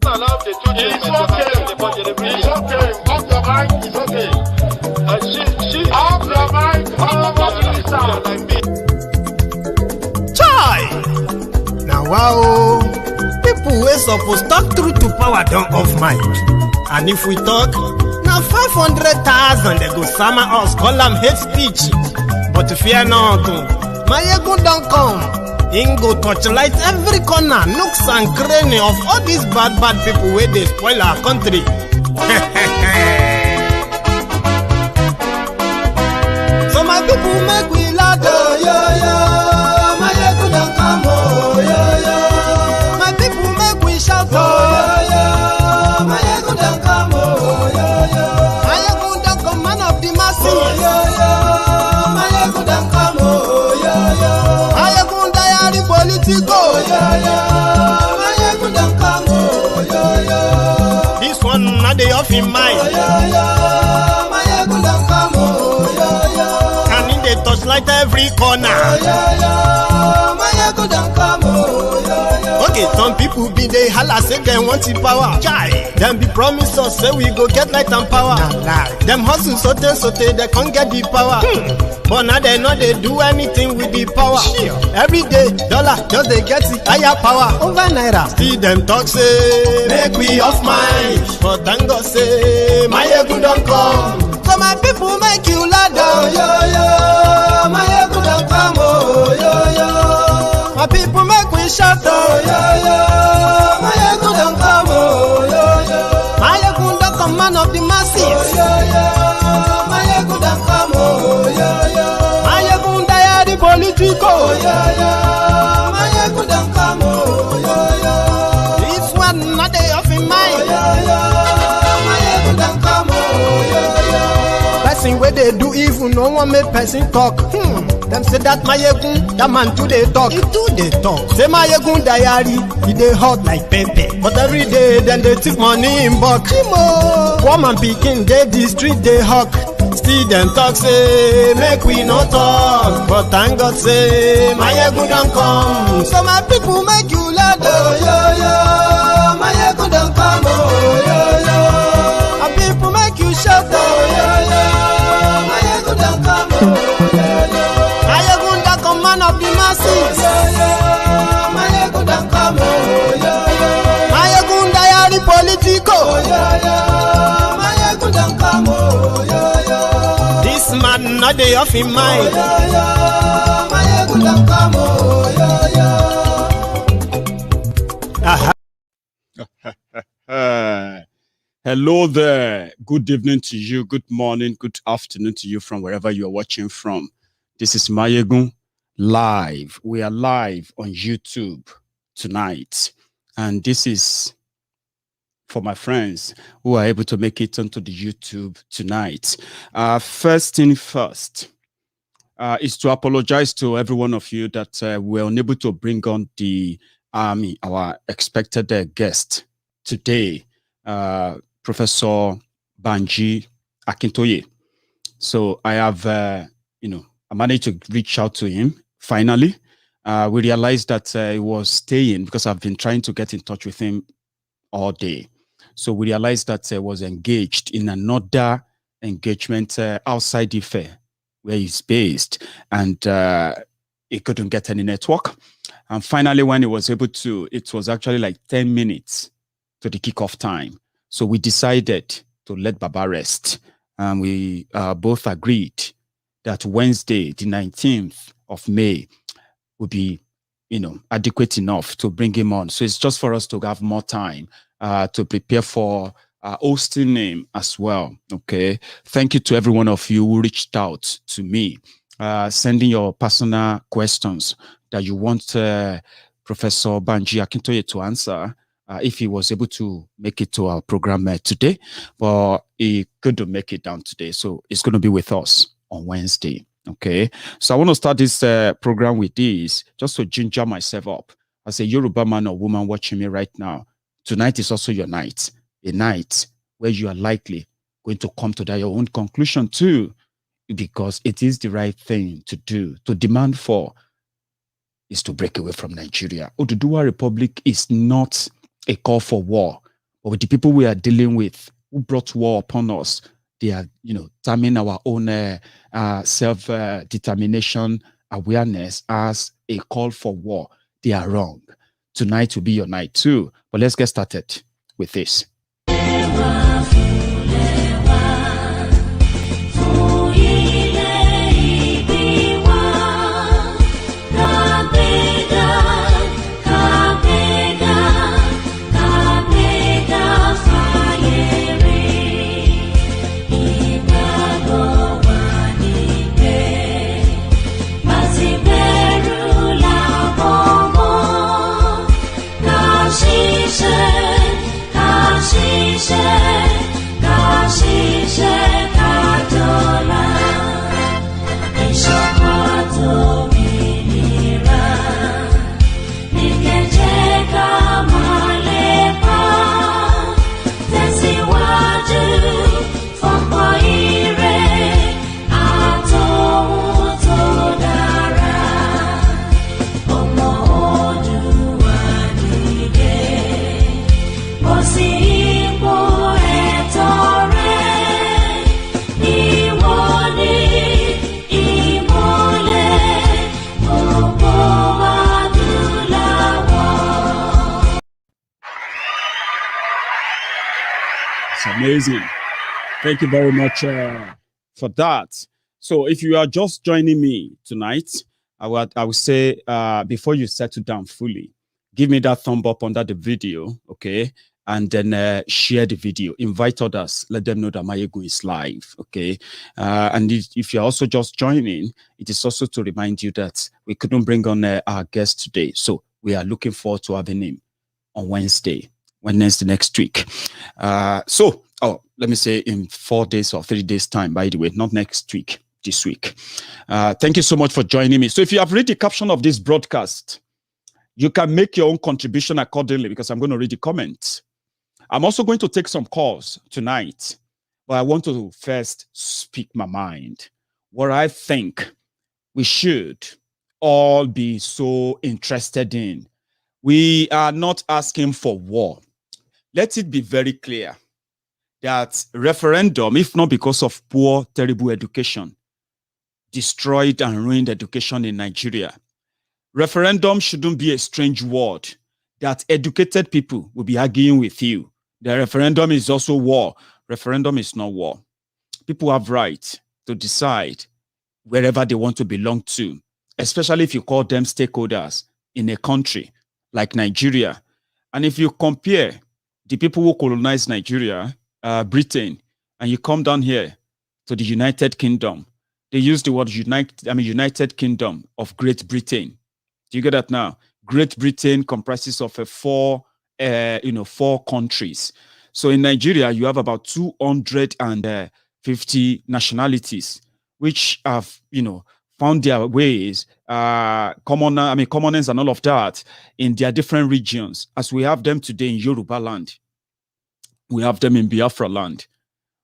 Allow the two It's okay. It's okay. Off your mic. It's okay. She Off your mic. Chai! Now wow, people wey supposed talk truth to power don't off mic. And if we talk, now 500,000 they go summer us call them hate speech. But fear not, Maiyegun don't come. Him go torchlight every corner, nooks and cranny of all these bad people where they spoil our country. So my people make we laugh, yo yo. Maiyegun don't come, oh yo yo. My people make we shout, oh yo yo. Maiyegun don't come, oh yo yo. Maiyegun don't come, man of the masses, oh yo yo. Maiyegun don't come, oh yo yo. Maiyegun Diary Politico, yeah, yeah. Maiyegun don't come, oh, yeah, yeah. This one not the off in mind. Oh, yeah, yeah. Maiyegun don't come, oh, yeah, yeah. Can in the touchlight every corner. Oh, yeah, yeah. Maiyegun don't come, oh, yeah, yeah. Okay, some people be they holla say they want the power. Chai. Them be promise us say we go get light and power. Nah. Them hustle so they can't get the power. But now they know they do anything with the power. Sure. Every day, dollar just they get the higher power over naira. See them talk say make we off mind. But thank God say Maiyegun don't come. So my people make you loud, oh yo yo. Maiyegun don't come, oh yo yo. My people make we shout, oh yo yo. Maiyegun don't come, oh yo yo. Maiyegun don't come, man of the masses, oh yo yo. Maiyegun don't come, oh yo yo. Maiyegun Diary Politico, oh yo yo. Maiyegun don't come, oh yo yo. This one not the off in mind, oh yo yo. Maiyegun don't come, oh yo yo. Person where they do evil, no one make person talk. Them say that Maiyegun, that man too they talk. He too they talk. Say Maiyegun Diary, he they hot like pepper. But every day then they take money in bulk. Woman picking they the street they hawk. Still them talk say make we no talk. But thank God say Maiyegun don't come. So my people make you loud, oh yo yo. Maiyegun don't come, oh yo yo. My people make you shout, oh yo yo. Maiyegun don't come, oh yo yo. Maiyegun don't come, man of the masses, oh yo yo. Maiyegun don't come, oh yo yo. Maiyegun Diary Politico, oh yo yo. Maiyegun don't come, oh yo yo. This man not the off in mind. Oh yo yo. Maiyegun don't come, oh yo yo. Aha. Hello there. Good evening to you. Good morning. Good afternoon to you from wherever you are watching from. This is Maiyegun live. We are live on YouTube tonight. And this is for my friends who are able to make it onto the YouTube tonight. First thing first is to apologize to every one of you that we were unable to bring on the army, our expected guest today. Professor Banji Akintoye. So I have, I managed to reach out to him. Finally, we realized that he was staying because I've been trying to get in touch with him all day. So we realized that he was engaged in another engagement outside Ife, where he's based, and he couldn't get any network. And finally, when he was able to, it was actually like 10 minutes to the kickoff time. So we decided to let Baba rest. And we both agreed that Wednesday, the 19th of May, would be, adequate enough to bring him on. So it's just for us to have more time to prepare for hosting him as well. Okay. Thank you to every one of you who reached out to me, sending your personal questions that you want Professor Banji Akintoye to answer. If he was able to make it to our program today, but he couldn't make it down today. So it's going to be with us on Wednesday. Okay. So I want to start this program with this, just to ginger myself up. As a Yoruba man or woman watching me right now, tonight is also your night, a night where you are likely going to come to that your own conclusion too, because it is the right thing to do, to demand for, is to break away from Nigeria. Oduduwa Republic is not a call for war. But with the people we are dealing with, who brought war upon us, they are, terming our own self-determination awareness as a call for war. They are wrong. Tonight will be your night too. But let's get started with this. Amazing. Thank you very much for that. So if you are just joining me tonight, I would say before you settle down fully, give me that thumb up under the video, okay? And then share the video. Invite others. Let them know that Maiyegun is live, okay? And if you're also just joining, it is also to remind you that we couldn't bring on our guest today. So we are looking forward to having him on Wednesday next week. Let me say in 4 days or 3 days time, by the way, not next week, this week. Thank you so much for joining me. So if you have read the caption of this broadcast, you can make your own contribution accordingly because I'm going to read the comments. I'm also going to take some calls tonight, but I want to first speak my mind. What I think we should all be so interested in. We are not asking for war. Let it be very clear that referendum, if not because of poor, terrible education, destroyed and ruined education in Nigeria. Referendum shouldn't be a strange word that educated people will be arguing with you. The referendum is also war. Referendum is not war. People have right to decide wherever they want to belong to, especially if you call them stakeholders in a country like Nigeria. And if you compare the people who colonized Nigeria, Britain, and you come down here to the United Kingdom, they use the word United Kingdom of Great Britain. Do you get that now? Great Britain comprises of four countries. So in Nigeria, you have about 250 nationalities, which have, found their ways, commoners and all of that in their different regions, as we have them today in Yoruba land. We have them in Biafra land.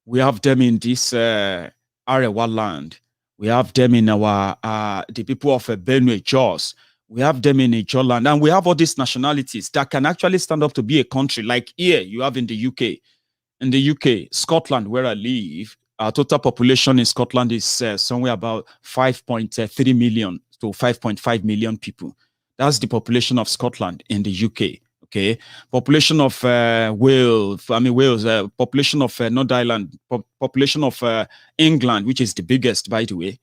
We have them in this Arewa land. We have them in the people of Benue, Jos. We have them in Ijo land. And we have all these nationalities that can actually stand up to be a country. Like here, you have in the UK. In the UK, Scotland, where I live, our total population in Scotland is somewhere about 5.3 million to 5.5 million people. That's the population of Scotland in the UK. Okay, population of Wales, population of Northern Ireland, population of England, which is the biggest, by the way.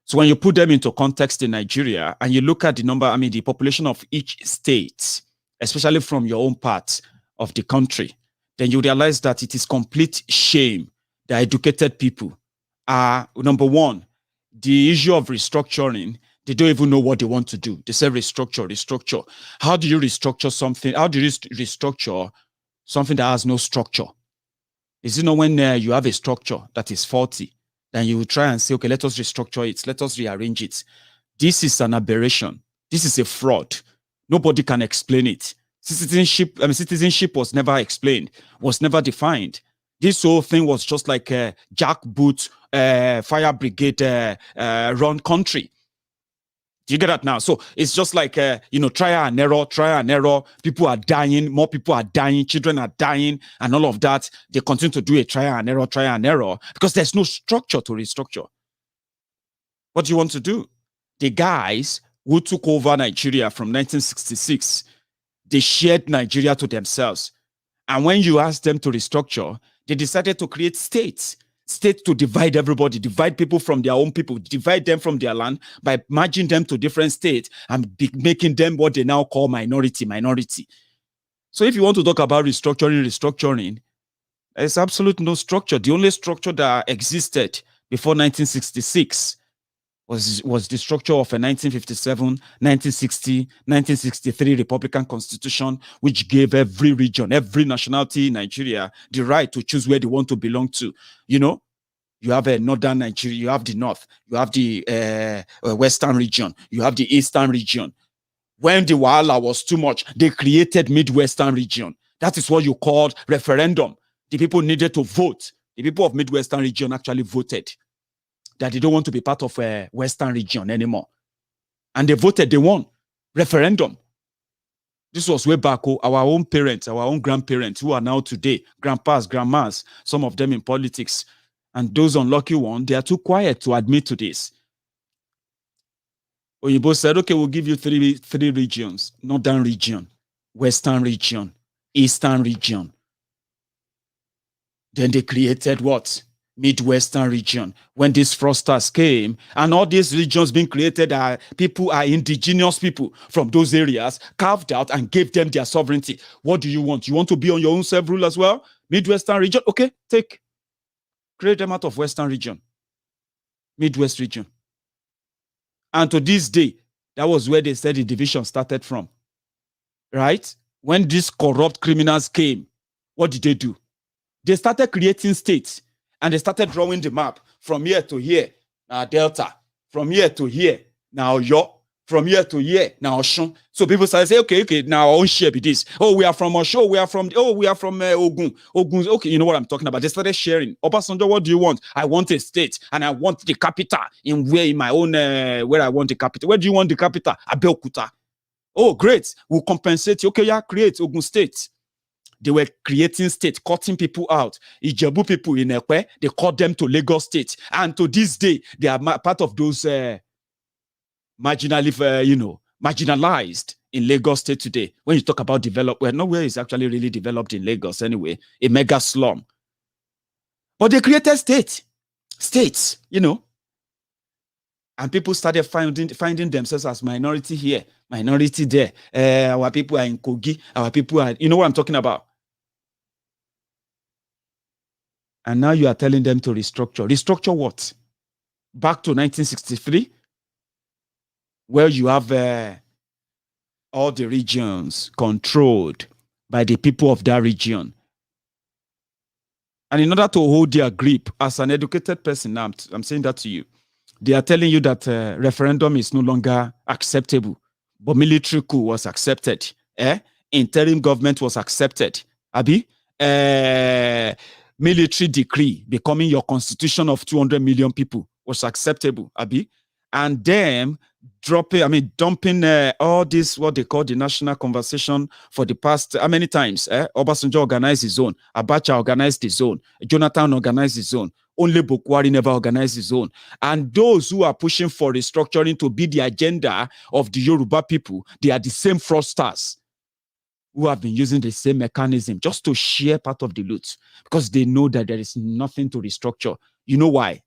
So when you put them into context in Nigeria and you look at the number, the population of each state, especially from your own part of the country, then you realize that it is complete shame that educated people are, number one, the issue of restructuring. They don't even know what they want to do. They say restructure. How do you restructure something? How do you restructure something that has no structure? Is it not when you have a structure that is faulty, then you will try and say, okay, let us restructure it. Let us rearrange it. This is an aberration. This is a fraud. Nobody can explain it. Citizenship was never explained, was never defined. This whole thing was just like a jackboot, fire brigade run country. Do you get that now? So it's just like, trial and error. People are dying. More people are dying. Children are dying and all of that. They continue to do a trial and error because there's no structure to restructure. What do you want to do? The guys who took over Nigeria from 1966, they shared Nigeria to themselves. And when you ask them to restructure, they decided to create states to divide everybody, divide people from their own people, divide them from their land by merging them to different states and making them what they now call minority. So if you want to talk about restructuring, there's absolutely no structure. The only structure that existed before 1966 was the structure of a 1957, 1960, 1963 Republican Constitution, which gave every region, every nationality in Nigeria the right to choose where they want to belong to. You have a northern Nigeria, you have the north, you have the western region, you have the eastern region. When the wahala was too much, they created Midwestern region. That is what you called referendum. The people needed to vote. The people of Midwestern region actually voted that they don't want to be part of a Western region anymore. And they voted, they won. Referendum. This was way back, our own parents, our own grandparents, who are now today, grandpas, grandmas, some of them in politics. And those unlucky ones, they are too quiet to admit to this. Oyibo said, okay, we'll give you three regions: Northern region, Western region, Eastern region. Then they created what? Midwestern region. When these fraudsters came, and all these regions being created, people are indigenous people from those areas, carved out and gave them their sovereignty. What do you want? You want to be on your own self-rule as well? Midwestern region? Okay, create them out of Western region, Midwest region. And to this day, that was where they said the division started from. Right? When these corrupt criminals came, what did they do? They started creating states. And they started drawing the map from here to here, now Delta. From here to here, now Yo. From here to here, now Oshun. So people started saying, okay, now our own share be this. Oh, we are from Oshun. We are from Ogun. Ogun. Okay, you know what I'm talking about. They started sharing. Obasanjo, what do you want? I want a state, and I want the capital in my own where I want the capital. Where do you want the capital? Abeokuta. Oh, great. We'll compensate you. Okay, yeah, create Ogun State. They were creating states, cutting people out. Ijebu people in Ekwe, they cut them to Lagos State. And to this day, they are part of those marginalized in Lagos State today. When you talk about development, nowhere is actually really developed in Lagos anyway, a mega slum. But they created states, and people started finding themselves as minority here, minority there. Our people are in Kogi, our people are, you know what I'm talking about? And now you are telling them to restructure. Restructure what? Back to 1963, where you have all the regions controlled by the people of that region. And in order to hold their grip, as an educated person, now I'm saying that to you, they are telling you that referendum is no longer acceptable, but military coup was accepted. Interim government was accepted. Abi? Military decree becoming your constitution of 200 million people was acceptable, Abi. And then dumping all this, what they call the national conversation for the past, how many times? Obasanjo organized his own, Abacha organized his own, Jonathan organized his own, only Bukwari never organized his own. And those who are pushing for restructuring to be the agenda of the Yoruba people, they are the same fraudsters who have been using the same mechanism just to share part of the loot because they know that there is nothing to restructure. You know why?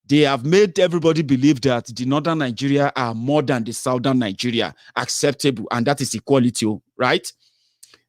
They have made everybody believe that the northern Nigeria are more than the southern Nigeria, acceptable, and that is equality, right?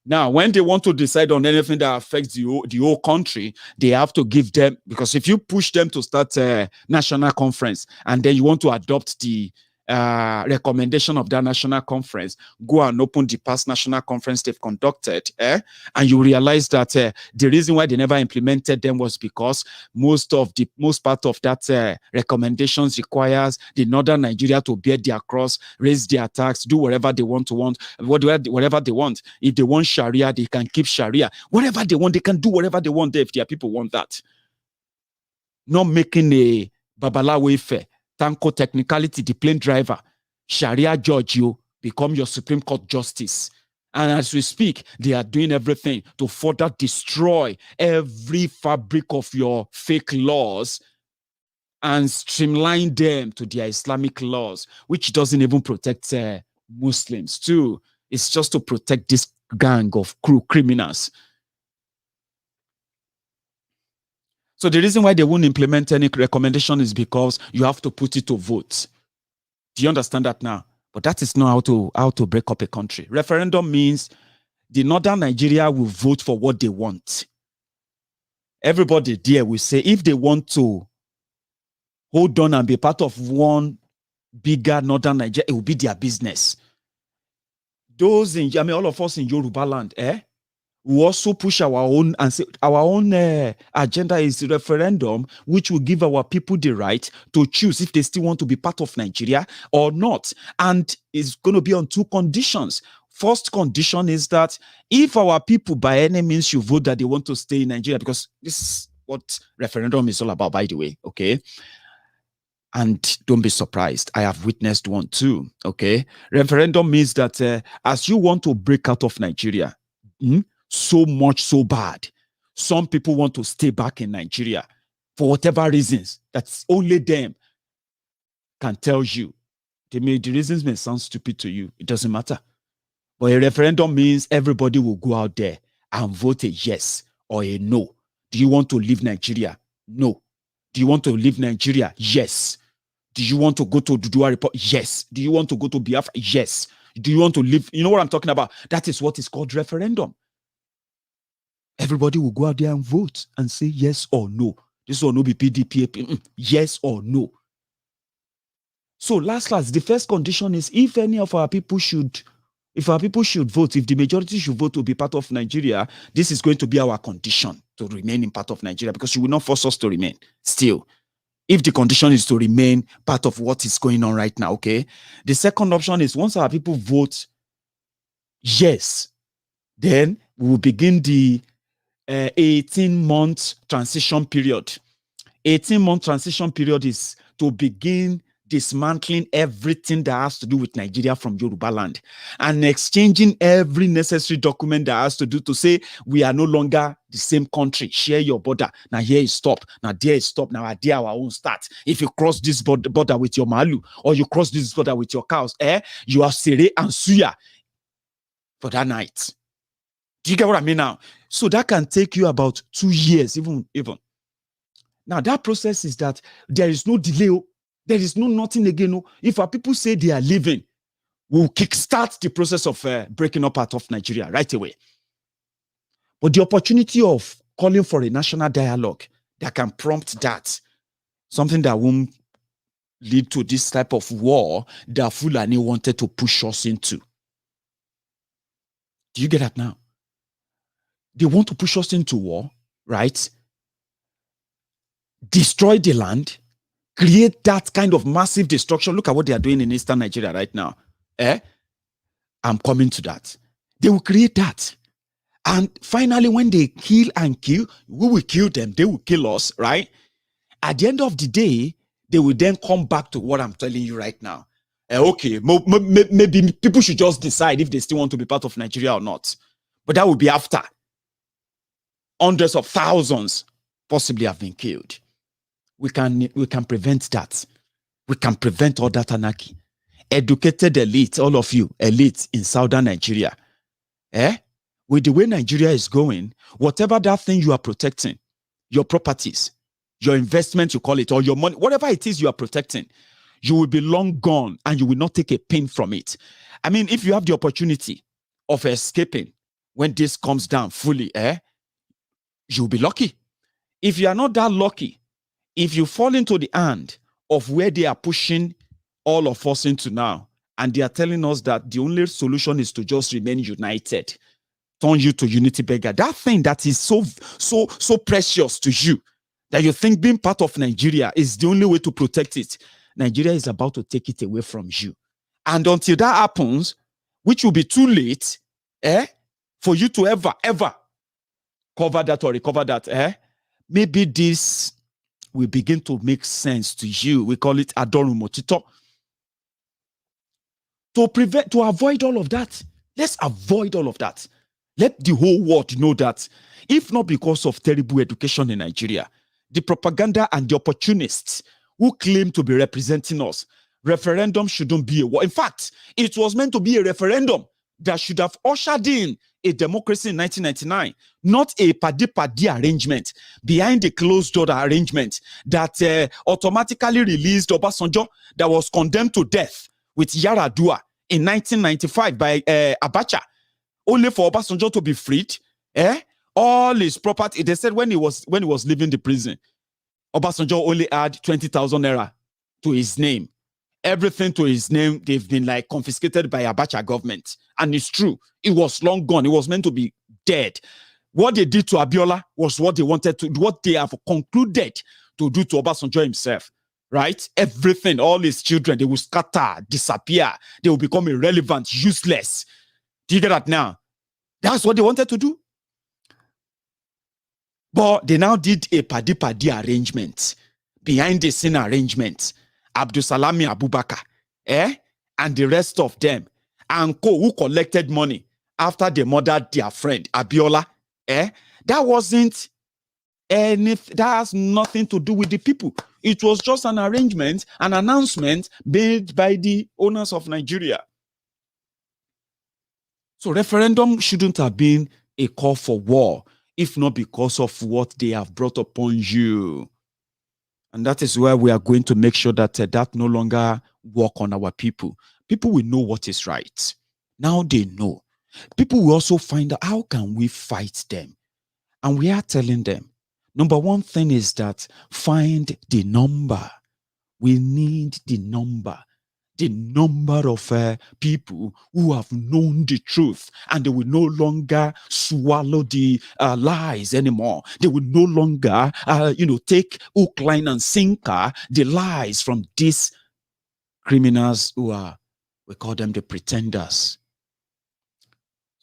Now, when they want to decide on anything that affects the whole country, they have to give them, because if you push them to start a national conference and then you want to adopt the recommendation of that national conference, go and open the past national conference they've conducted, and you realize that the reason why they never implemented them was because most part of that recommendations requires the northern Nigeria to bear their cross, raise their tax, do whatever they want, whatever they want. If they want Sharia, they can keep Sharia. Whatever they want, they can do whatever they want if their people want that. Not making a babalawo ife, tanko technicality, the plane driver, Sharia judge you, become your Supreme Court justice. And as we speak, they are doing everything to further destroy every fabric of your fake laws and streamline them to their Islamic laws, which doesn't even protect Muslims too. It's just to protect this gang of criminals. So the reason why they won't implement any recommendation is because you have to put it to vote. Do you understand that now? But that is not how to break up a country. Referendum means the northern Nigeria will vote for what they want. Everybody there will say if they want to hold on and be part of one bigger northern Nigeria, it will be their business. Those all of us in Yoruba land, we also push our own and say our own agenda is the referendum, which will give our people the right to choose if they still want to be part of Nigeria or not. And it's going to be on two conditions. First condition is that if our people by any means should vote that they want to stay in Nigeria, because this is what referendum is all about, by the way, okay? And don't be surprised, I have witnessed one too, okay? Referendum means that as you want to break out of Nigeria, so much so bad, some people want to stay back in Nigeria for whatever reasons that's only them can tell you. The reasons may sound stupid to you, it doesn't matter. But a referendum means everybody will go out there and vote a yes or a no. Do you want to leave Nigeria? No. Do you want to leave Nigeria? Yes. Do you want to go to Dudua Report? Yes. Do you want to go to Biafra? Yes. Do you want to live? You know what I'm talking about? That is what is called referendum. Everybody will go out there and vote and say yes or no. This will not be PDP. Yes or no. So last, the first condition is if any of our people should, if our people should vote, if the majority should vote to be part of Nigeria, this is going to be our condition to remain in part of Nigeria, because you will not force us to remain still. If the condition is to remain part of what is going on right now, okay? The second option is once our people vote yes, then we will begin the 18-month transition period. 18-month transition period is to begin dismantling everything that has to do with Nigeria from Yoruba land and exchanging every necessary document that has to do to say we are no longer the same country. Share your border. Now here is stop. Now there is stop. Now there our own start. If you cross this border with your malu or you cross this border with your cows, you are Sere and Suya for that night. Do you get what I mean now? So that can take you about 2 years, even. Now that process is that there is no delay. There is nothing again. If our people say they are leaving, we'll kickstart the process of breaking up out of Nigeria right away. But the opportunity of calling for a national dialogue that can prompt that, something that won't lead to this type of war that Fulani wanted to push us into. Do you get that now? They want to push us into war, right? Destroy the land, create that kind of massive destruction. Look at what they are doing in Eastern Nigeria right now. I'm coming to that. They will create that. And finally, when they kill, we will kill them. They will kill us, right? At the end of the day, they will then come back to what I'm telling you right now. Okay, maybe people should just decide if they still want to be part of Nigeria or not. But that will be after hundreds of thousands possibly have been killed. We can prevent that. We can prevent all that anarchy. Educated elite, all of you, elite in southern Nigeria, with the way Nigeria is going, whatever that thing you are protecting, your properties, your investment, you call it, or your money, whatever it is you are protecting, you will be long gone and you will not take a pin from it. I mean, if you have the opportunity of escaping when this comes down fully, you'll be lucky. If you are not that lucky, if you fall into the hand of where they are pushing all of us into now, and they are telling us that the only solution is to just remain united, turn you to unity beggar, that thing that is so precious to you, that you think being part of Nigeria is the only way to protect it, Nigeria is about to take it away from you. And until that happens, which will be too late, for you to ever cover that or recover that, maybe this will begin to make sense to you. We call it Adorun Motito. to avoid all of that. Let's avoid all of that. Let the whole world know that if not because of terrible education in Nigeria, the propaganda and the opportunists who claim to be representing us, referendum shouldn't be a war. In fact, it was meant to be a referendum that should have ushered in a democracy in 1999, not a padi-padi arrangement behind a closed-door arrangement that automatically released Obasanjo that was condemned to death with Yaradua in 1995 by Abacha, only for Obasanjo to be freed. All his property, they said when he was leaving the prison, Obasanjo only had 20,000 naira to his name. Everything to his name, they've been like confiscated by Abacha government. And it's true. It was long gone. It was meant to be dead. What they did to Abiola was what they wanted to do, what they have concluded to do to Obasanjo himself. Right? Everything, all his children, they will scatter, disappear. They will become irrelevant, useless. Do you get that now? That's what they wanted to do. But they now did a padi-padi arrangement, behind the scene arrangement. Abdusalami Abubakar, and the rest of them, and who collected money after they murdered their friend Abiola, that wasn't anything. That has nothing to do with the people. It was just an arrangement, an announcement made by the owners of Nigeria. So referendum shouldn't have been a call for war, if not because of what they have brought upon you. And that is where we are going to make sure that that no longer work on our people. People will know what is right. Now they know. People will also find out how can we fight them. And we are telling them, number one thing is that find the number. We need the number. The number of people who have known the truth, and they will no longer swallow the lies anymore. They will no longer, take hook, line, and sinker the lies from these criminals who are, we call them the pretenders.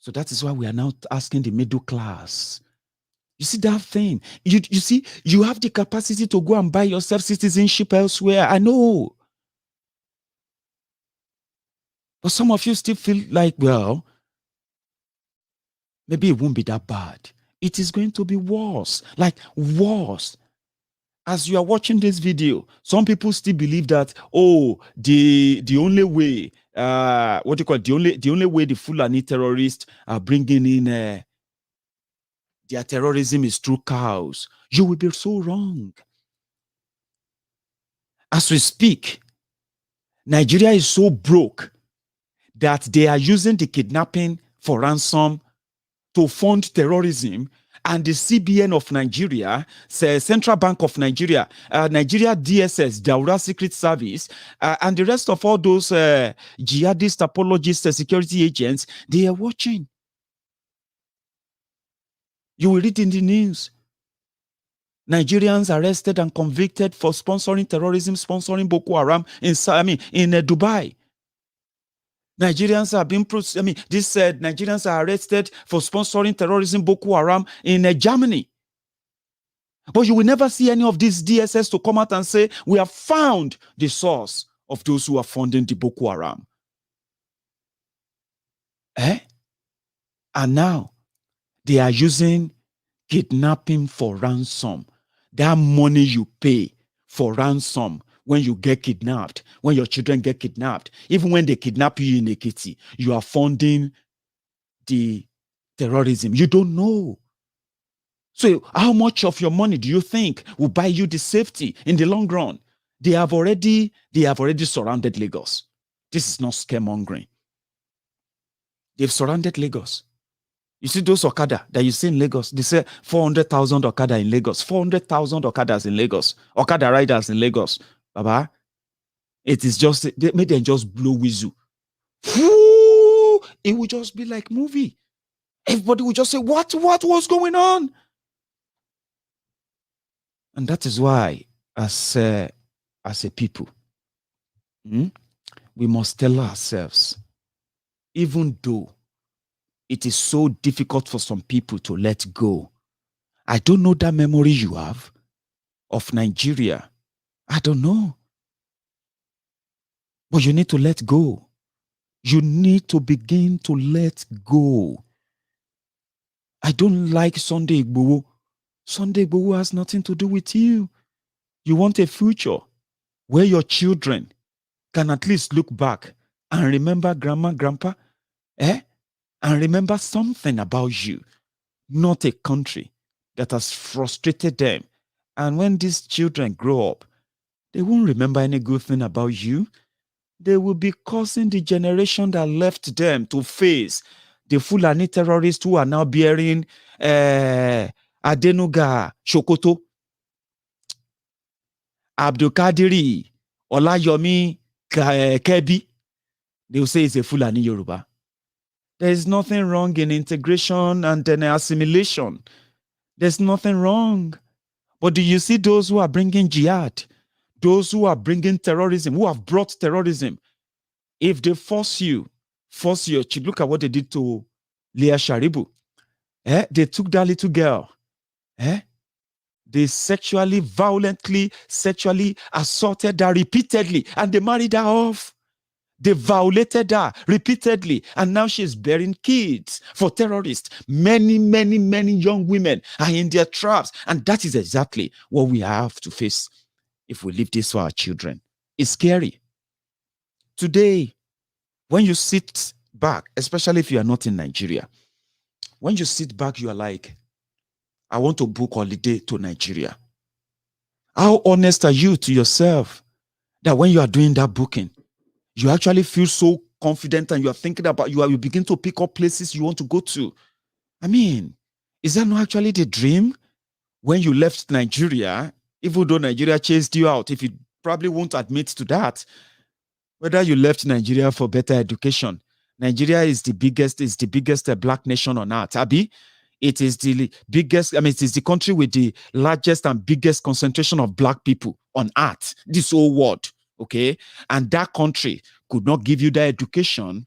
So that is why we are now asking the middle class. You see that thing? You see, you have the capacity to go and buy yourself citizenship elsewhere. I know. But some of you still feel like, well, maybe it won't be that bad. It is going to be worse, like worse. As you are watching this video, some people still believe that, the only way, the only way the Fulani terrorists are bringing in their terrorism is through cows. You will be so wrong. As we speak, Nigeria is so broke that they are using the kidnapping for ransom to fund terrorism, and the CBN of Nigeria, Central Bank of Nigeria, Nigeria DSS, Daura Secret Service, and the rest of all those jihadist apologists, security agents, they are watching. You will read in the news. Nigerians arrested and convicted for sponsoring terrorism, sponsoring Boko Haram in Dubai. Nigerians are being, Nigerians are arrested for sponsoring terrorism, Boko Haram in Germany. But you will never see any of these DSS to come out and say, we have found the source of those who are funding the Boko Haram. And now, they are using kidnapping for ransom. That money you pay for ransom when you get kidnapped, when your children get kidnapped, even when they kidnap you in Ekiti, you are funding the terrorism. You don't know. So how much of your money do you think will buy you the safety in the long run? They have already surrounded Lagos. This is not scaremongering. They've surrounded Lagos. You see those Okada that you see in Lagos, they say 400,000 Okada in Lagos, 400,000 Okadas in Lagos, Okada riders in Lagos. Baba, it is just, they made them just blow whistle. It would just be like movie. Everybody would just say, what was going on? And that is why, as a people, we must tell ourselves, even though it is so difficult for some people to let go. I don't know that memory you have of Nigeria. I don't know. But you need to let go. You need to begin to let go. I don't like Sunday Igboho. Sunday Igboho has nothing to do with you. You want a future where your children can at least look back and remember grandma, grandpa, and remember something about you, not a country that has frustrated them. And when these children grow up, they won't remember any good thing about you. They will be causing the generation that left them to face the Fulani terrorists who are now bearing Adenuga Sokoto, Abdulkadiri, Olayomi Kebi. They will say it's a Fulani Yoruba. There is nothing wrong in integration and then assimilation. There's nothing wrong. But do you see those who are bringing jihad? Those who are bringing terrorism, who have brought terrorism? If they force your child, look at what they did to Leah Sharibu. They took that little girl. They violently sexually assaulted her repeatedly, and they married her off. They violated her repeatedly, and now she's bearing kids for terrorists. Many, many, many young women are in their traps, and that is exactly what we have to face if we leave this for our children. It's scary. Today, when you sit back, especially if you are not in Nigeria, when you sit back, you are like, I want to book holiday to Nigeria. How honest are you to yourself that when you are doing that booking, you actually feel so confident and you are thinking about, you begin to pick up places you want to go to? I mean, is that not actually the dream? When you left Nigeria, even though Nigeria chased you out, if you probably won't admit to that, whether you left Nigeria for better education, Nigeria is the biggest black nation on earth. Abi, it is the biggest, it is the country with the largest and biggest concentration of black people on earth, this whole world, okay? And that country could not give you that education.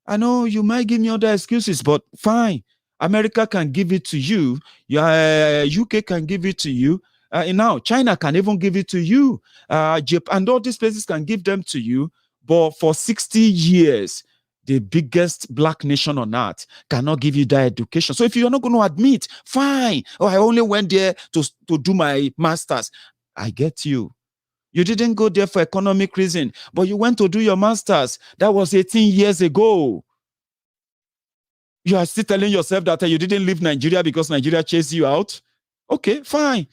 I know you might give me other excuses, but fine. America can give it to you. UK can give it to you. Now, China can even give it to you. Japan and all these places can give them to you. But for 60 years, the biggest black nation on earth cannot give you that education. So if you're not going to admit, fine. Oh, I only went there to do my master's. I get you. You didn't go there for economic reason, but you went to do your master's. That was 18 years ago. You are still telling yourself that you didn't leave Nigeria because Nigeria chased you out? Okay, fine.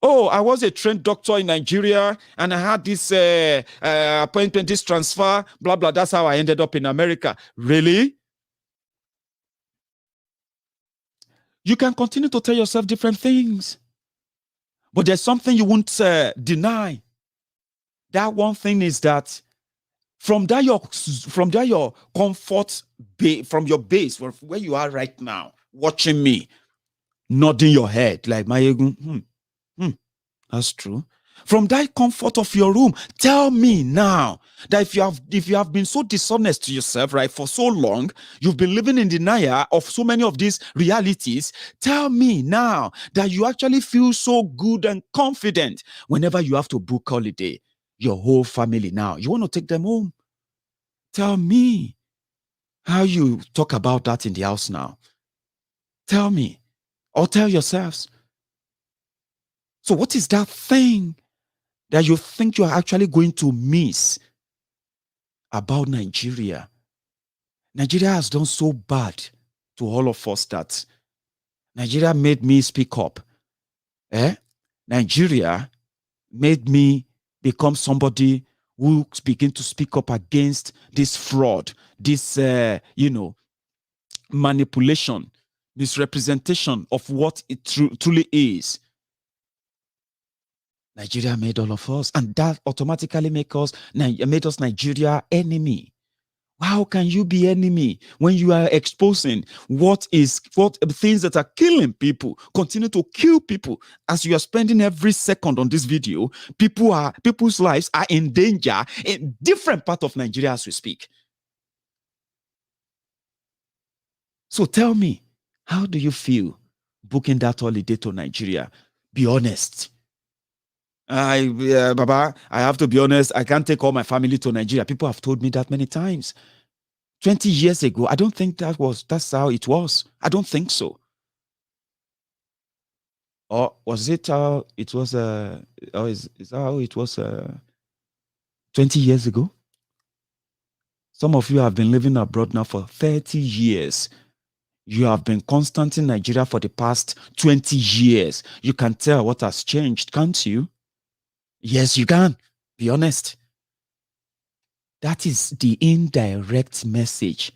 Oh, I was a trained doctor in Nigeria and I had this appointment, this transfer, blah, blah. That's how I ended up in America. Really? You can continue to tell yourself different things. But there's something you won't deny. That one thing is that from that your comfort from your base, where you are right now, watching me, nodding your head like Maiyegun, that's true. From that comfort of your room, tell me now that if you have been so dishonest to yourself, right, for so long, you've been living in denial of so many of these realities, tell me now that you actually feel so good and confident whenever you have to book holiday, your whole family now, you want to take them home. Tell me how you talk about that in the house now. Tell me, or tell yourselves. So what is that thing that you think you are actually going to miss about Nigeria? Nigeria has done so bad to all of us that Nigeria made me speak up. Nigeria made me become somebody who begin to speak up against this fraud, this, manipulation, misrepresentation of what it truly is. Nigeria made all of us, and that automatically made us Nigeria enemy. How can you be enemy when you are exposing what things that are killing people, continue to kill people? As you are spending every second on this video, people's lives are in danger in different parts of Nigeria as we speak. So tell me, how do you feel booking that holiday to Nigeria? Be honest. Baba, I have to be honest. I can't take all my family to Nigeria. People have told me that many times. 20 years ago, I don't think that's how it was. I don't think so. Or was it how it was? Or is that how it was 20 years ago? Some of you have been living abroad now for 30 years. You have been constant in Nigeria for the past 20 years. You can tell what has changed, can't you? Yes, you can. Be honest. That is the indirect message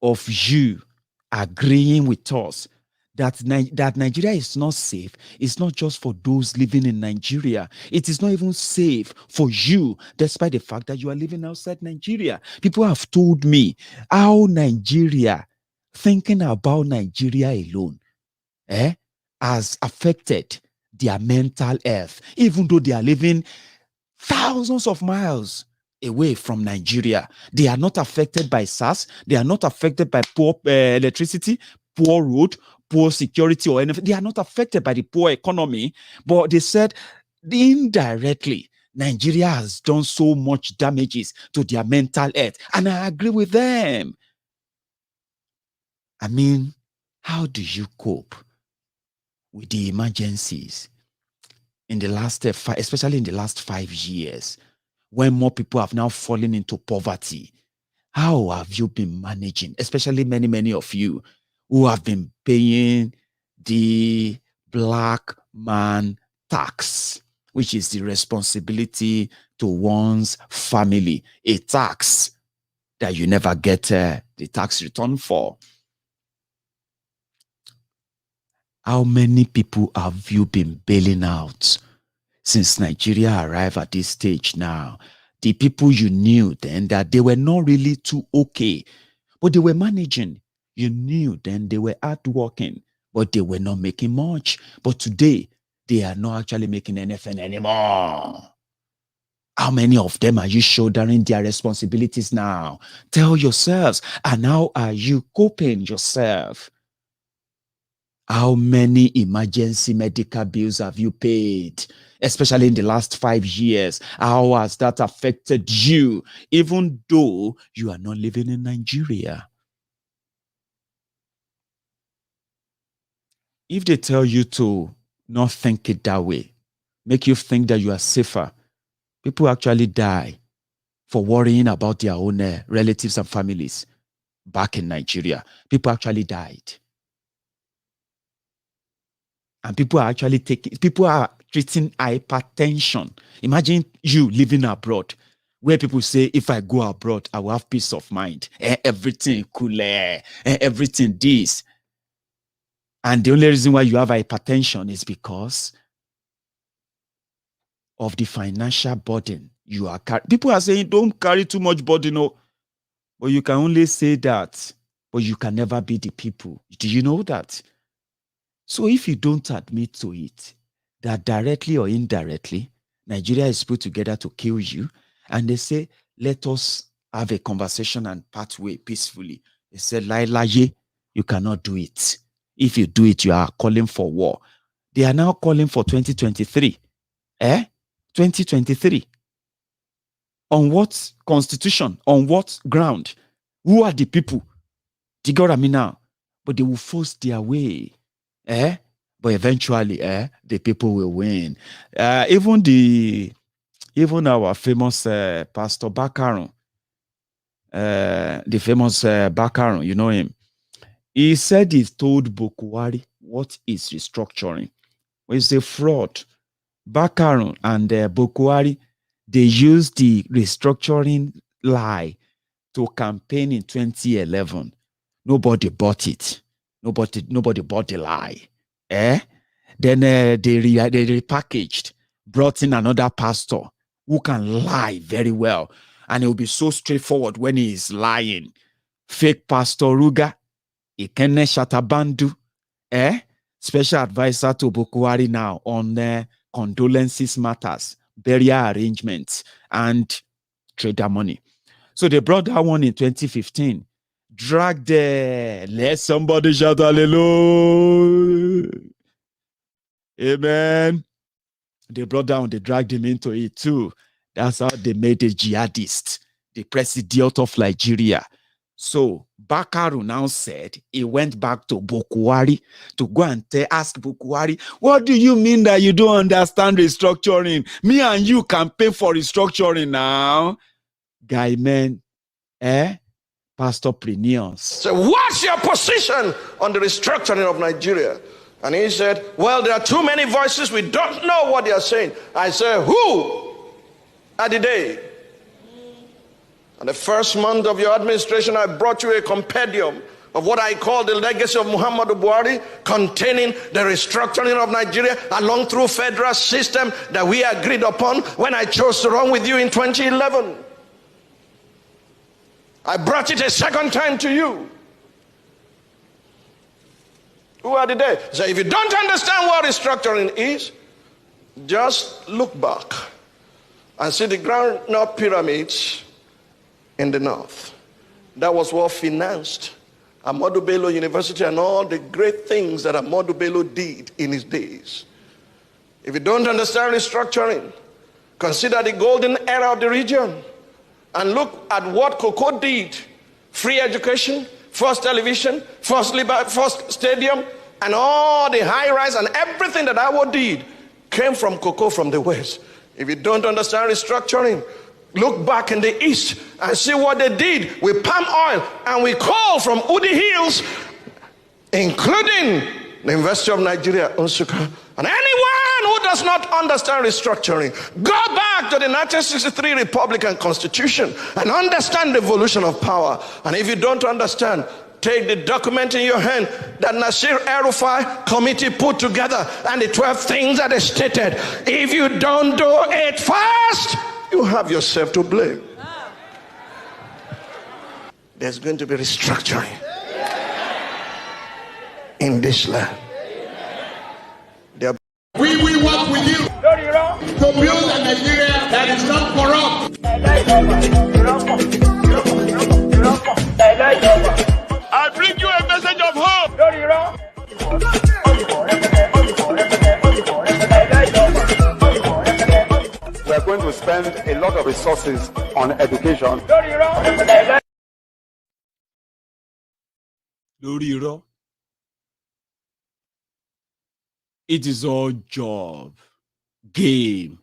of you agreeing with us that Nigeria is not safe. It's not just for those living in Nigeria. It is not even safe for you, despite the fact that you are living outside Nigeria. People have told me how Nigeria, thinking about Nigeria alone, has affected their mental health, even though they are living thousands of miles away from Nigeria. They are not affected by SARS. They are not affected by poor electricity, poor road, poor security or anything. They are not affected by the poor economy. But they said indirectly, Nigeria has done so much damages to their mental health. And I agree with them. I mean, how do you cope with the emergencies in the last, especially in the last 5 years, when more people have now fallen into poverty? How have you been managing, especially many of you who have been paying the black man tax, which is the responsibility to one's family, a tax that you never get the tax return for? How many people have you been bailing out since Nigeria arrived at this stage now? The people you knew then that they were not really too okay, but they were managing. You knew then they were hardworking, but they were not making much. But today, they are not actually making anything anymore. How many of them are you shouldering their responsibilities now? Tell yourselves. And how are you coping yourself? How many emergency medical bills have you paid, especially in the last 5 years? How has that affected you, even though you are not living in Nigeria? If they tell you to not think it that way, make you think that you are safer, people actually die for worrying about their own relatives and families back in Nigeria. People actually died. And people are treating hypertension. Imagine you living abroad, where people say, if I go abroad, I will have peace of mind. Everything cool, everything this. And the only reason why you have hypertension is because of the financial burden you are carrying. People are saying, don't carry too much burden, no. But you can only say that, but you can never be the people. Do you know that? So if you don't admit to it, that directly or indirectly, Nigeria is put together to kill you, and they say, let us have a conversation and part way peacefully. They said, Lailaye, you cannot do it. If you do it, you are calling for war. They are now calling for 2023. 2023. On what constitution? On what ground? Who are the people? Do you get what I mean now? But they will force their way. But eventually, the people will win. Even our famous Pastor Bakaron, the famous Bakaron, you know him. He said he told Bokuwari what is restructuring. Well, it's a fraud. Bakaron and Bokuwari, they used the restructuring lie to campaign in 2011. Nobody bought it. Nobody bought the lie. Then they repackaged, brought in another pastor who can lie very well. And it will be so straightforward when he is lying. Fake Pastor Ruga, Ikene Shatabandu, special advisor to Bokuwari now on condolences matters, burial arrangements, and trader money. So they brought that one in 2015. Dragged let somebody shout hallelujah. Amen. They dragged him into it too. That's how they made a jihadist, the president of Nigeria. So Bakaru now said he went back to Bokuwari to go and ask Bokuwari, what do you mean that you don't understand restructuring? Me and you campaign for restructuring now. Guy, man, Pastor Plinius. So what's your position on the restructuring of Nigeria? And he said, well, there are too many voices. We don't know what they are saying. I said, who are they? And the first month of your administration, I brought you a compendium of what I call the legacy of Muhammadu Buhari, containing the restructuring of Nigeria along through federal system that we agreed upon when I chose to run with you in 2011. I brought it a second time to you. Who are they? So if you don't understand what restructuring is, just look back and see the ground-up pyramids in the north. That was what financed Ahmadu Bello University and all the great things that Ahmadu Bello did in his days. If you don't understand restructuring, consider the golden era of the region and look at what Cocoa did. Free education, first television, first stadium, and all the high-rise and everything that Awo did came from Cocoa from the west. If you don't understand restructuring, look back in the east and see what they did with palm oil and with coal from Udi Hills, including the University of Nigeria, Nsukka. And anyone who does not understand restructuring, go back to the 1963 Republican Constitution and understand the evolution of power. And if you don't understand, take the document in your hand that Nasir El-Rufai committee put together and the 12 things that they stated. If you don't do it fast, you have yourself to blame. There's going to be restructuring in this land. We will work with you to build a Nigeria that is not corrupt. I bring you a message of hope. We are going to spend a lot of resources on education. Loriro. It is all job, game.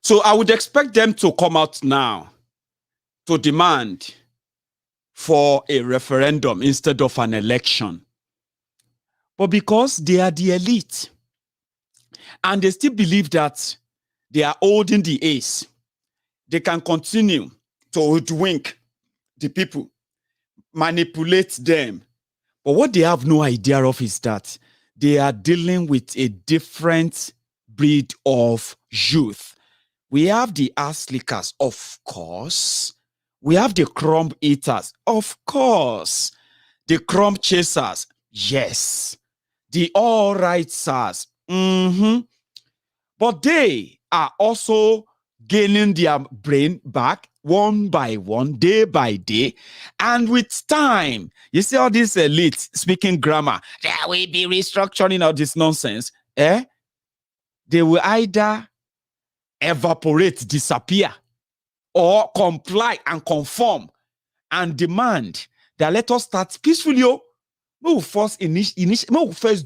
So I would expect them to come out now to demand for a referendum instead of an election. But because they are the elite and they still believe that they are holding the ace, they can continue to hoodwink the people, manipulate them. But what they have no idea of is that they are dealing with a different breed of youth. We have the ass lickers, of course. We have the crumb eaters, of course. The crumb chasers, yes. The all-righters, But they are also gaining their brain back one by one, day by day. And with time, you see all this elite speaking grammar, there will be restructuring all this nonsense. They will either evaporate, disappear, or comply and conform and demand that let us start peacefully. We will first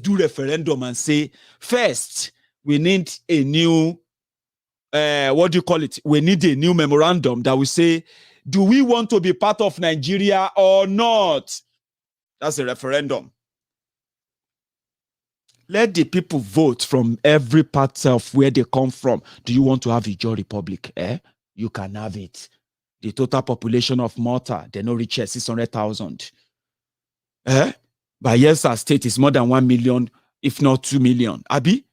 do referendum and say, first, we need a new what do you call it? We need a new memorandum that will say, do we want to be part of Nigeria or not? That's a referendum. Let the people vote from every part of where they come from. Do you want to have a Ijaw Republic? You can have it. The total population of Malta, they no reach 600,000. Bayelsa State is more than 1 million, if not 2 million. Abi?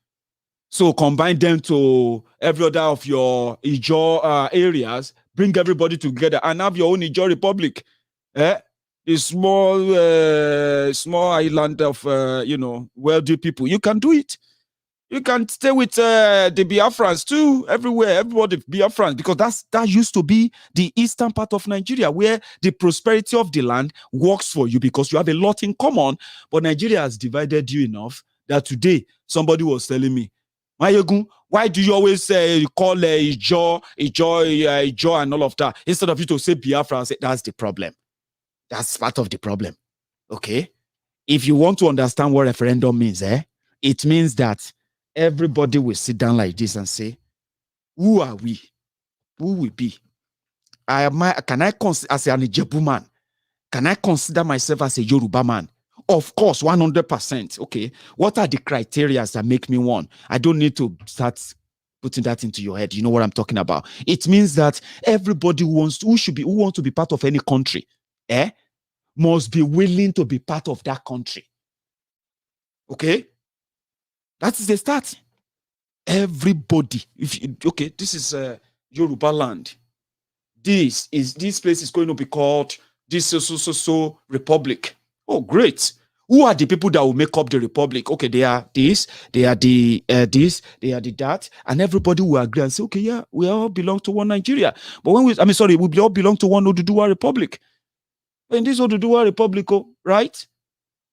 So combine them to every other of your Ijaw areas, bring everybody together and have your own Ijaw Republic. The small island of, wealthy people. You can do it. You can stay with the Biafrans too, everywhere, everybody Biafrans, because that used to be the eastern part of Nigeria where the prosperity of the land works for you because you have a lot in common. But Nigeria has divided you enough that today somebody was telling me, Maiyegun, why do you always call Ijaw and all of that instead of you to say Biafra? I say, that's the problem. That's part of the problem. Okay? If you want to understand what referendum means, it means that everybody will sit down like this and say, who are we? Who will be? Can I consider as an Ijebu man? Can I consider myself as a Yoruba man? Of course, 100%. Okay. What are the criteria that make me one? I don't need to start putting that into your head. You know what I'm talking about. It means that everybody who wants to be part of any country, must be willing to be part of that country. Okay? That is the start. Everybody. This is Yoruba land. This place is going to be called this so republic. Oh, great. Who are the people that will make up the republic? Okay, they are this, they are the this, they are the that, and everybody will agree and say, okay, yeah, we all belong to one Nigeria. But we all belong to one Oduduwa republic. In this Oduduwa republic, right?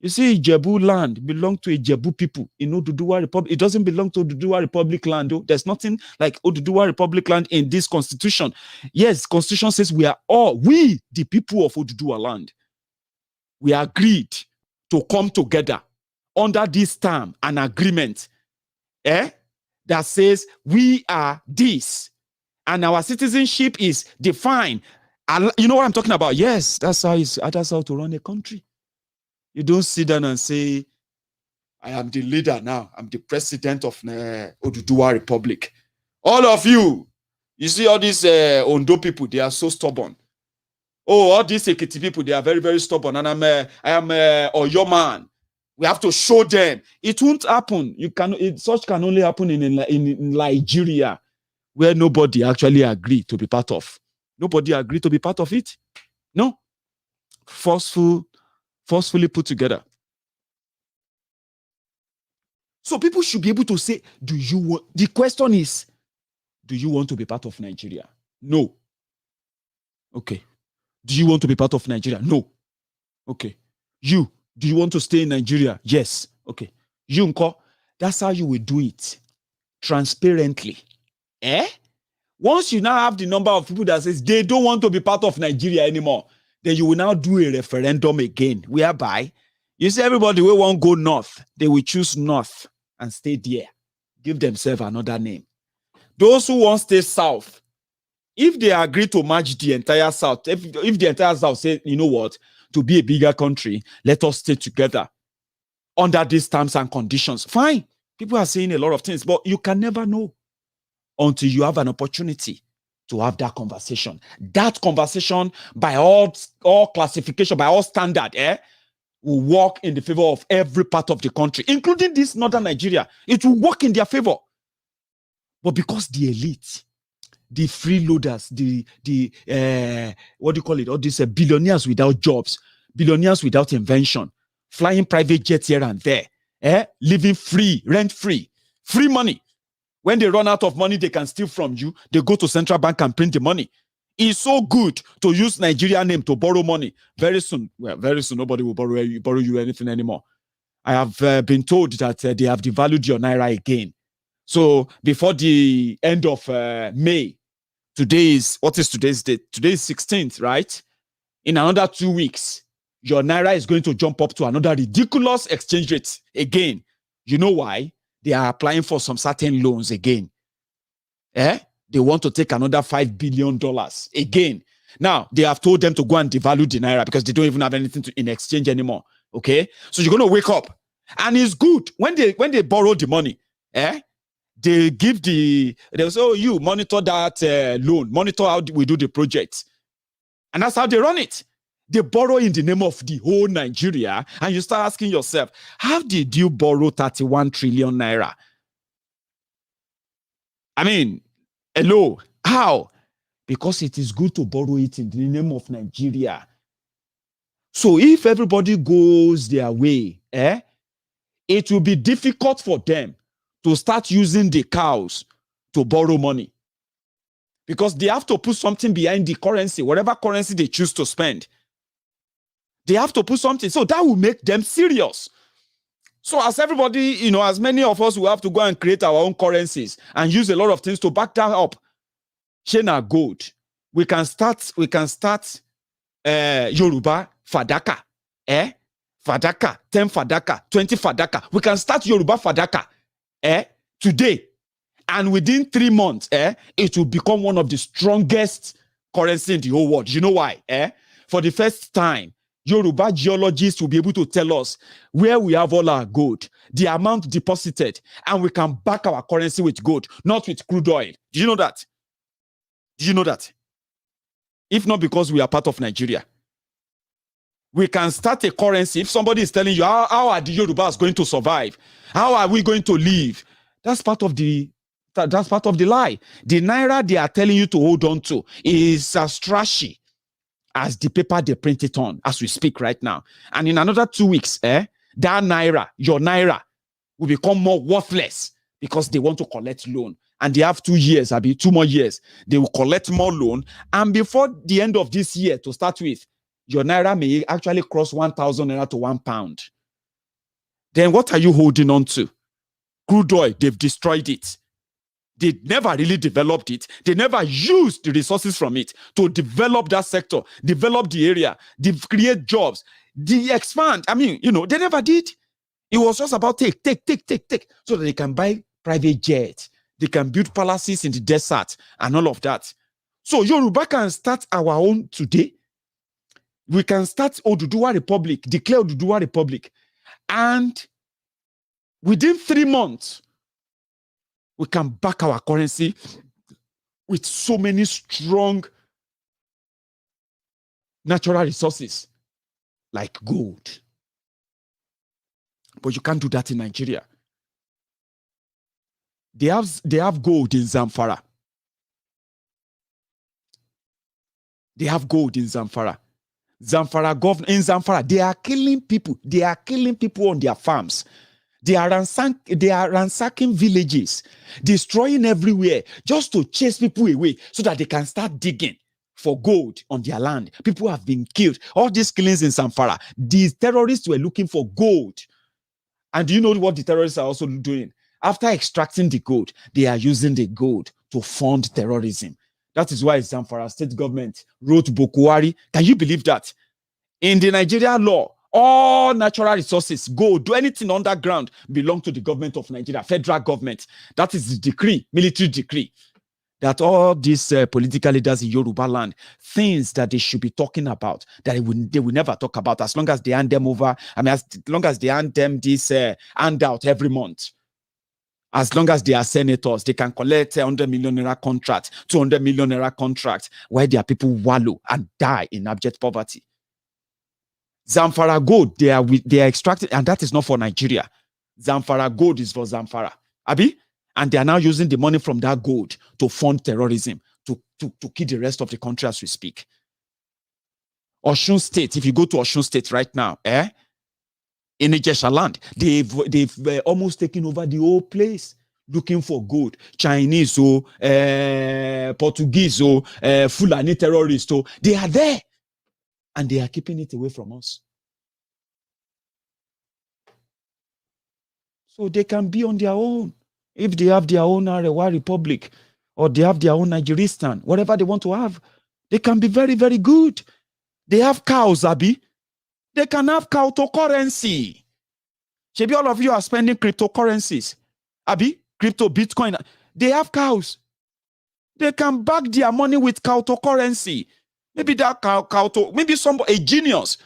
You see, Ijebu land belongs to Ijebu people in Oduduwa republic. It doesn't belong to Oduduwa republic land. There's nothing like Oduduwa republic land in this constitution. Yes, constitution says we, the people of Oduduwa land, we agreed to come together under this term, an agreement, that says we are this, and our citizenship is defined. You know what I'm talking about? Yes, that's how to run a country. You don't sit down and say, I am the leader now. I'm the president of Oduduwa Republic. All of you see all these Ondo people, they are so stubborn. Oh, all these Ekiti people, they are very, very stubborn. And I am Oyo man. We have to show them. It won't happen. Such can only happen in Nigeria, where nobody actually agreed to be part of. Nobody agreed to be part of it. No. Forcefully put together. So people should be able to say, the question is, do you want to be part of Nigeria? No. Okay. Do you want to be part of Nigeria? No. Okay. Do you want to stay in Nigeria? Yes. Okay. Nko, that's how you will do it. Transparently. Once you now have the number of people that says they don't want to be part of Nigeria anymore, then you will now do a referendum again, whereby you see everybody will won't go north. They will choose north and stay there. Give themselves another name. Those who want to stay south, if they agree to merge the entire south, if the entire south say, you know what, to be a bigger country, let us stay together under these terms and conditions. Fine. People are saying a lot of things, but you can never know until you have an opportunity to have that conversation. That conversation, by all classification, by all standard, will work in the favor of every part of the country, including this northern Nigeria. It will work in their favor. But because the elite, the freeloaders, what do you call it? All these billionaires without jobs, billionaires without invention, flying private jets here and there, living free, rent-free, free money. When they run out of money, they can steal from you. They go to central bank and print the money. It's so good to use Nigeria name to borrow money. Very soon, nobody will borrow you anything anymore. I have been told that they have devalued your Naira again. So before the end of May, today's date? Today is 16th, right? In another 2 weeks, your Naira is going to jump up to another ridiculous exchange rate again. You know why? They are applying for some certain loans again. They want to take another $5 billion again. Now, they have told them to go and devalue the Naira because they don't even have anything in exchange anymore. Okay? So you're going to wake up. And it's good. When they borrow the money, they give they'll say, oh, you monitor that loan. Monitor how we do the project. And that's how they run it. They borrow in the name of the whole Nigeria, and you start asking yourself, how did you borrow 31 trillion Naira? I mean, hello, how? Because it is good to borrow it in the name of Nigeria. So if everybody goes their way, it will be difficult for them to start using the cows to borrow money. Because they have to put something behind the currency, whatever currency they choose to spend. They have to put something. So that will make them serious. So as everybody, as many of us will have to go and create our own currencies and use a lot of things to back that up. Shena gold. We can start Yoruba Fadaka. Fadaka, 10 Fadaka, 20 Fadaka. We can start Yoruba Fadaka today. And within 3 months, it will become one of the strongest currency in the whole world. You know why? For the first time, Yoruba geologists will be able to tell us where we have all our gold, the amount deposited, and we can back our currency with gold, not with crude oil. Do you know that? Do you know that? If not because we are part of Nigeria. We can start a currency. If somebody is telling you, how are the Yorubas going to survive? How are we going to live? That's part of the lie. The naira they are telling you to hold on to is as trashy as the paper they print it on as we speak right now. And in another 2 weeks, that naira, your naira, will become more worthless because they want to collect loan. And they have 2 years, 2 more years. They will collect more loan. And before the end of this year, to start with, your naira may actually cross 1,000 naira to £1. Then what are you holding on to? Crude oil, they've destroyed it. They never really developed it. They never used the resources from it to develop that sector, develop the area, create jobs, expand. They never did. It was just about take, so that they can buy private jets. They can build palaces in the desert and all of that. So Yoruba can start our own today. We can start Oduduwa Republic, declare Oduduwa Republic. And within 3 months, we can back our currency with so many strong natural resources like gold. But you can't do that in Nigeria. They have gold in Zamfara. They have gold in Zamfara. In Zamfara, they are killing people. They are killing people on their farms. They are ransacking villages, destroying everywhere just to chase people away so that they can start digging for gold on their land. People have been killed. All these killings in Zamfara, these terrorists were looking for gold. And do you know what the terrorists are also doing? After extracting the gold, they are using the gold to fund terrorism. That is why Zamfara state government wrote Bokuwari. Can you believe that? In the Nigeria law, all natural resources, gold, do anything underground belong to the government of Nigeria, federal government. That is the decree, military decree, that all these political leaders in Yoruba land, things that they should be talking about, that they will never talk about as long as they hand them over. As long as they hand them this handout every month. As long as they are senators, they can collect 100 million naira contract, 200 million naira contract, where their people wallow and die in abject poverty. Zamfara gold, they are extracted, and that is not for Nigeria. Zamfara gold is for Zamfara. Abi? And they are now using the money from that gold to fund terrorism, to kill the rest of the country as we speak. Osun State, if you go to Osun State right now, in Ijesha land, they've almost taken over the whole place, looking for gold. Chinese, Portuguese, Fulani terrorists, they are there. And they are keeping it away from us. So they can be on their own. If they have their own Arewa Republic, or they have their own Nigeristan, whatever they want to have, they can be very, very good. They have cows, Abi. They can have cryptocurrency. Maybe all of you are spending cryptocurrencies. Abi, crypto, Bitcoin. They have cows. They can back their money with cryptocurrency. Maybe that maybe a genius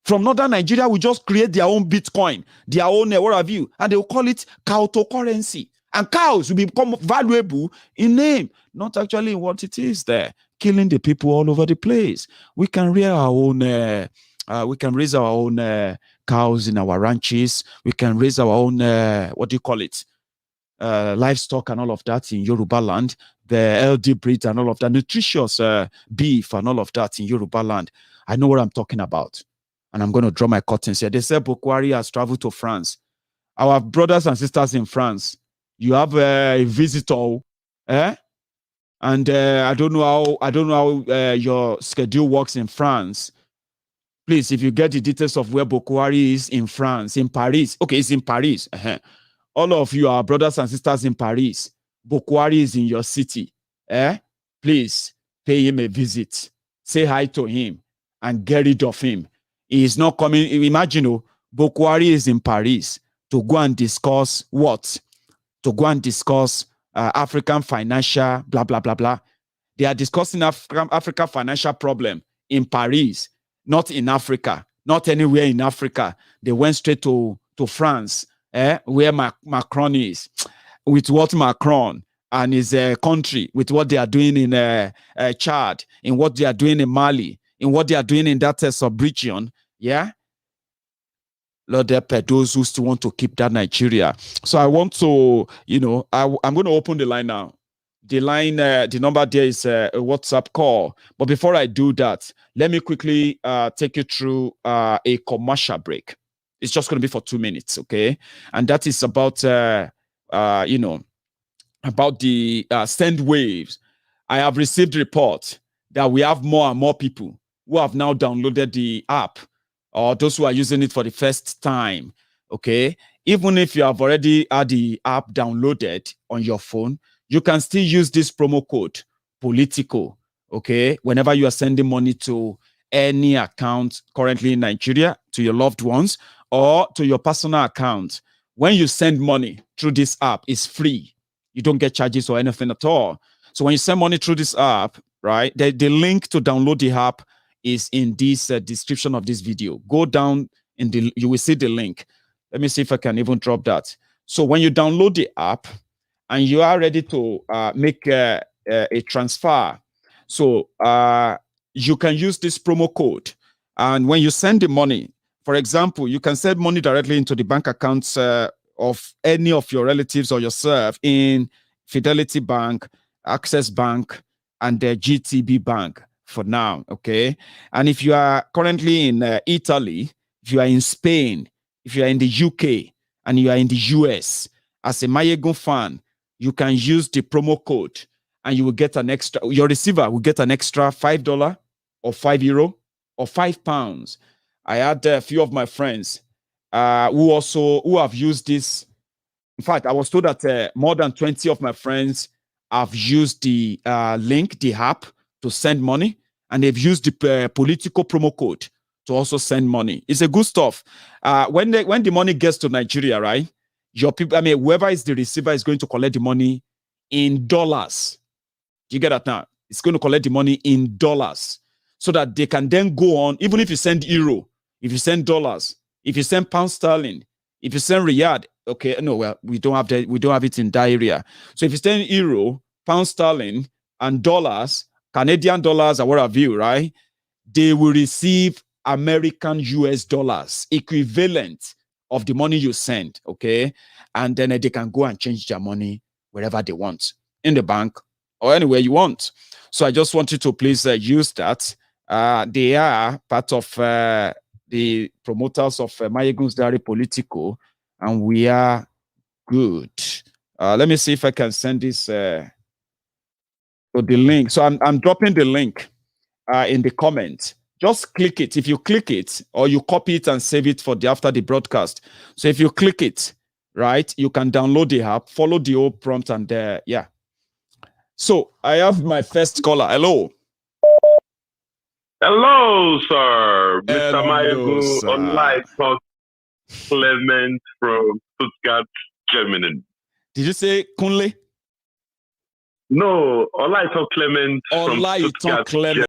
from northern Nigeria will just create their own Bitcoin, their own what have you, and they will call it cryptocurrency. And cows will become valuable in name, not actually in what it is there, killing the people all over the place. We can rear our own, we can raise our own cows in our ranches. We can raise our own, livestock and all of that in Yoruba land. The LD breed and all of that, nutritious beef and all of that in Yoruba land. I know what I'm talking about. And I'm going to draw my curtains here. They say Bokwari has traveled to France. Our brothers and sisters in France, you have a visitor, and I don't know how your schedule works in France. Please, if you get the details of where Bokwari is in France, in Paris. Okay, it's in Paris. All of you are brothers and sisters in Paris. Bokwari is in your city. Please pay him a visit. Say hi to him and get rid of him. He is not coming. Imagine, Bokwari is in Paris to go and discuss what? To go and discuss African financial, blah, blah, blah, blah. They are discussing African financial problem in Paris, not in Africa, not anywhere in Africa. They went straight to France, where Macron is, with what Macron and his country, with what they are doing in Chad, in what they are doing in Mali, in what they are doing in that sub-region, yeah? Lord, there are those who still want to keep that Nigeria. So I want to, I'm going to open the line now. The line, the number there is a WhatsApp call. But before I do that, let me quickly take you through a commercial break. It's just going to be for 2 minutes, okay? And that is about, about the send waves. I have received reports that we have more and more people who have now downloaded the app, or those who are using it for the first time, okay? Even if you have already had the app downloaded on your phone, you can still use this promo code, Politico, okay? Whenever you are sending money to any account currently in Nigeria, to your loved ones, or to your personal account, when you send money through this app, it's free. You don't get charges or anything at all. So when you send money through this app, right, the link to download the app is in this description of this video. Go down you will see the link. Let me see if I can even drop that. So when you download the app and you are ready to make a transfer, so you can use this promo code. And when you send the money, for example, you can send money directly into the bank accounts of any of your relatives or yourself in Fidelity Bank, Access Bank, and the GTB Bank for now, okay? And if you are currently in Italy, if you are in Spain, if you are in the UK, and you are in the US, as a Maiyegun fan, you can use the promo code and you will get an extra, your receiver will get an extra $5 or €5 or £5. I had a few of my friends who have used this. In fact, I was told that more than 20 of my friends have used the link, the app, to send money, and they've used the Politico promo code to also send money. It's a good stuff. When the money gets to Nigeria, right? Your people, whoever is the receiver is going to collect the money in dollars. Do you get that now? It's going to collect the money in dollars so that they can then go on, even if you send euro, if you send dollars, if you send pound sterling, if you send riyad, okay, no, well, we don't have it in that area. So if you send euro, pound sterling, and dollars, Canadian dollars, or what have you, right? They will receive American US dollars, equivalent of the money you send, okay? And then they can go and change their money wherever they want, in the bank or anywhere you want. So I just want you to please use that. They are part of the promoters of Maiyegun Diary Politico, and we are good. Let me see if I can send this to the link. So I'm dropping the link in the comments. Just click it. If you click it, or you copy it and save it for after the broadcast. So if you click it, right, you can download the app, follow the old prompt, and yeah. So I have my first caller. Hello. Hello, sir. Mr. Hello, Maiyegun, sir. online talk Clement from Stuttgart, Germany. Did you say Kunle? No, online talk Clement from Olaitan Stuttgart, Clement.